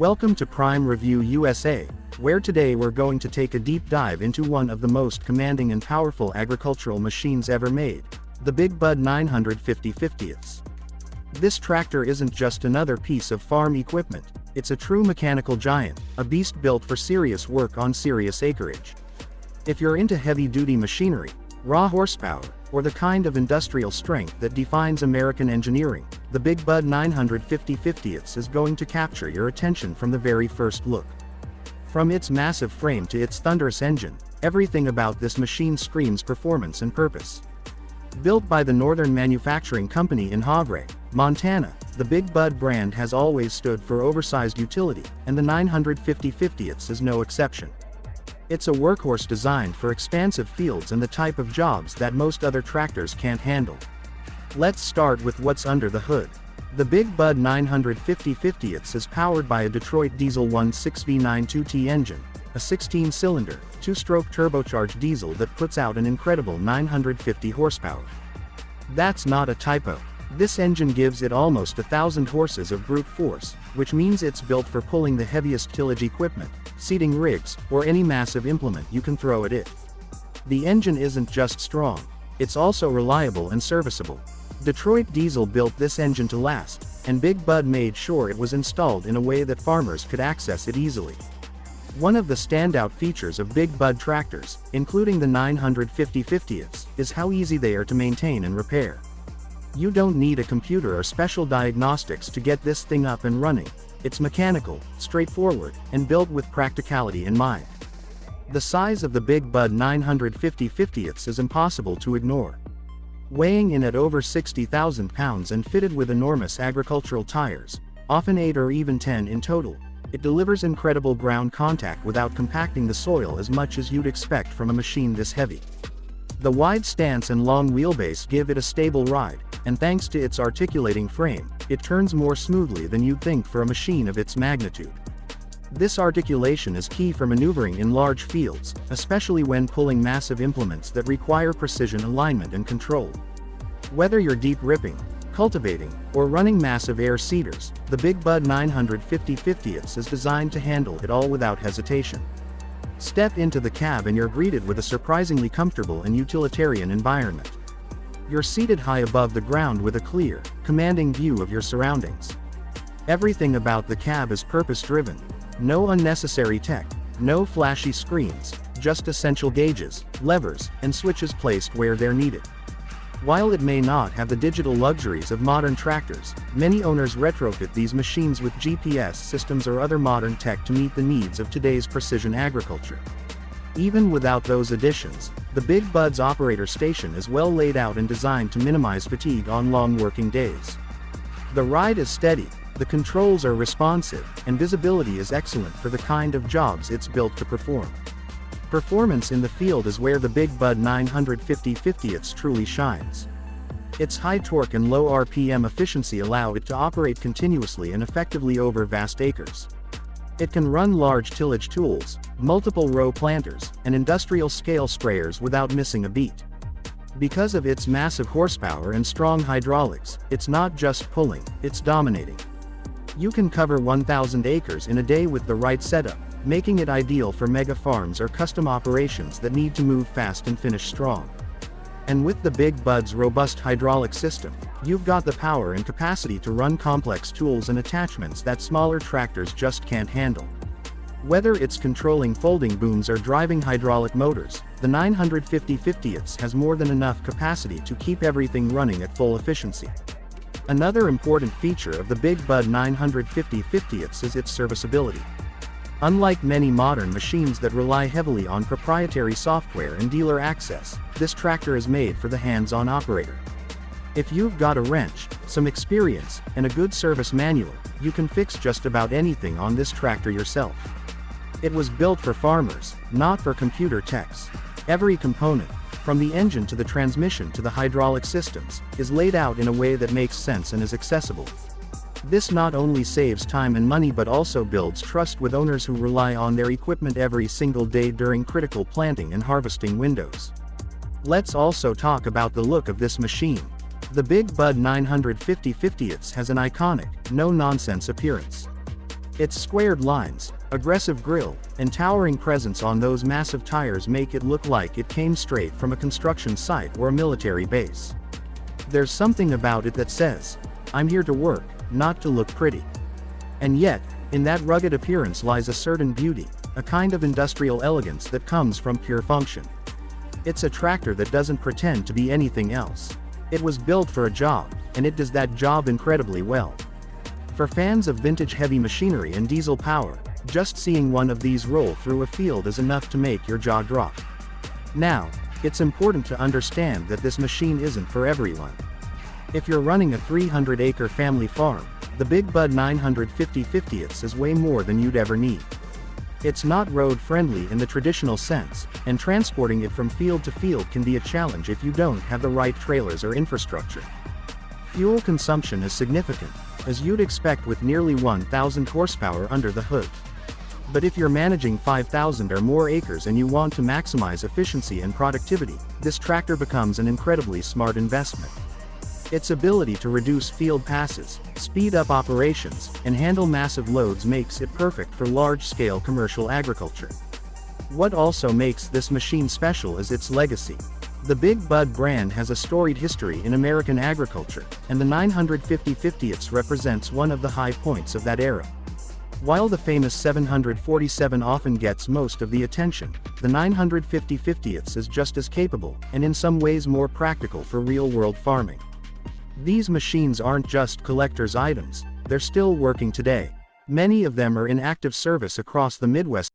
Welcome to Prime Review USA, where today we're going to take a deep dive into one of the most commanding and powerful agricultural machines ever made, the Big Bud 950/50ths. This tractor isn't just another piece of farm equipment, it's a true mechanical giant, a beast built for serious work on serious acreage. If you're into heavy-duty machinery, raw horsepower, or the kind of industrial strength that defines American engineering, the Big Bud 950/50ths is going to capture your attention from the very first look. From its massive frame to its thunderous engine, everything about this machine screams performance and purpose. Built by the Northern Manufacturing Company in Havre, Montana, the Big Bud brand has always stood for oversized utility, and the 950/50ths is no exception. It's a workhorse designed for expansive fields and the type of jobs that most other tractors can't handle. Let's start with what's under the hood. The Big Bud 950/50ths is powered by a Detroit Diesel 1.6V9 2T engine, a 16-cylinder, 2-stroke turbocharged diesel that puts out an incredible 950 horsepower. That's not a typo. This engine gives it almost 1,000 horses of brute force, which means it's built for pulling the heaviest tillage equipment, seeding rigs, or any massive implement you can throw at it. The engine isn't just strong, it's also reliable and serviceable. Detroit Diesel built this engine to last, and Big Bud made sure it was installed in a way that farmers could access it easily. One of the standout features of Big Bud tractors, including the 950/50ths, is how easy they are to maintain and repair. You don't need a computer or special diagnostics to get this thing up and running. It's mechanical, straightforward, and built with practicality in mind. The size of the Big Bud 950/50ths is impossible to ignore. Weighing in at over 60,000 pounds and fitted with enormous agricultural tires, often 8 or even 10 in total, it delivers incredible ground contact without compacting the soil as much as you'd expect from a machine this heavy. The wide stance and long wheelbase give it a stable ride, and thanks to its articulating frame, it turns more smoothly than you'd think for a machine of its magnitude. This articulation is key for maneuvering in large fields, especially when pulling massive implements that require precision alignment and control. Whether you're deep ripping, cultivating, or running massive air seeders, the Big Bud 950/50ths is designed to handle it all without hesitation. Step into the cab and you're greeted with a surprisingly comfortable and utilitarian environment. You're seated high above the ground with a clear, commanding view of your surroundings. Everything about the cab is purpose-driven. No unnecessary tech, no flashy screens, just essential gauges, levers, and switches placed where they're needed. While it may not have the digital luxuries of modern tractors, many owners retrofit these machines with GPS systems or other modern tech to meet the needs of today's precision agriculture. Even without those additions, the Big Bud's operator station is well laid out and designed to minimize fatigue on long working days. The ride is steady, the controls are responsive, and visibility is excellent for the kind of jobs it's built to perform. Performance in the field is where the Big Bud 950/50ths truly shines. Its high torque and low RPM efficiency allow it to operate continuously and effectively over vast acres. It can run large tillage tools, multiple row planters, and industrial-scale sprayers without missing a beat. Because of its massive horsepower and strong hydraulics, it's not just pulling, it's dominating. You can cover 1,000 acres in a day with the right setup, making it ideal for mega farms or custom operations that need to move fast and finish strong. And with the Big Bud's robust hydraulic system, you've got the power and capacity to run complex tools and attachments that smaller tractors just can't handle. Whether it's controlling folding booms or driving hydraulic motors, the 950/50ths has more than enough capacity to keep everything running at full efficiency. Another important feature of the Big Bud 950/50ths is its serviceability. Unlike many modern machines that rely heavily on proprietary software and dealer access, this tractor is made for the hands-on operator. If you've got a wrench, some experience, and a good service manual, you can fix just about anything on this tractor yourself. It was built for farmers, not for computer techs. Every component, from the engine to the transmission to the hydraulic systems, is laid out in a way that makes sense and is accessible. This not only saves time and money but also builds trust with owners who rely on their equipment every single day during critical planting and harvesting windows. Let's also talk about the look of this machine. The Big Bud 950/50ths has an iconic, no-nonsense appearance. Its squared lines, aggressive grille, and towering presence on those massive tires make it look like it came straight from a construction site or a military base. There's something about it that says, "I'm here to work, not to look pretty." And yet, in that rugged appearance lies a certain beauty, a kind of industrial elegance that comes from pure function. It's a tractor that doesn't pretend to be anything else. It was built for a job, and it does that job incredibly well. For fans of vintage heavy machinery and diesel power, just seeing one of these roll through a field is enough to make your jaw drop. Now, it's important to understand that this machine isn't for everyone. If you're running a 300-acre family farm, the Big Bud 950/50ths is way more than you'd ever need. It's not road-friendly in the traditional sense, and transporting it from field to field can be a challenge if you don't have the right trailers or infrastructure. Fuel consumption is significant, as you'd expect with nearly 1,000 horsepower under the hood. But if you're managing 5,000 or more acres and you want to maximize efficiency and productivity, this tractor becomes an incredibly smart investment. Its ability to reduce field passes, speed up operations, and handle massive loads makes it perfect for large-scale commercial agriculture. What also makes this machine special is its legacy. The Big Bud brand has a storied history in American agriculture, and the 950/50ths represents one of the high points of that era. While the famous 747 often gets most of the attention, the 950/50ths is just as capable, and in some ways more practical for real-world farming. These machines aren't just collector's items, they're still working today. Many of them are in active service across the Midwest.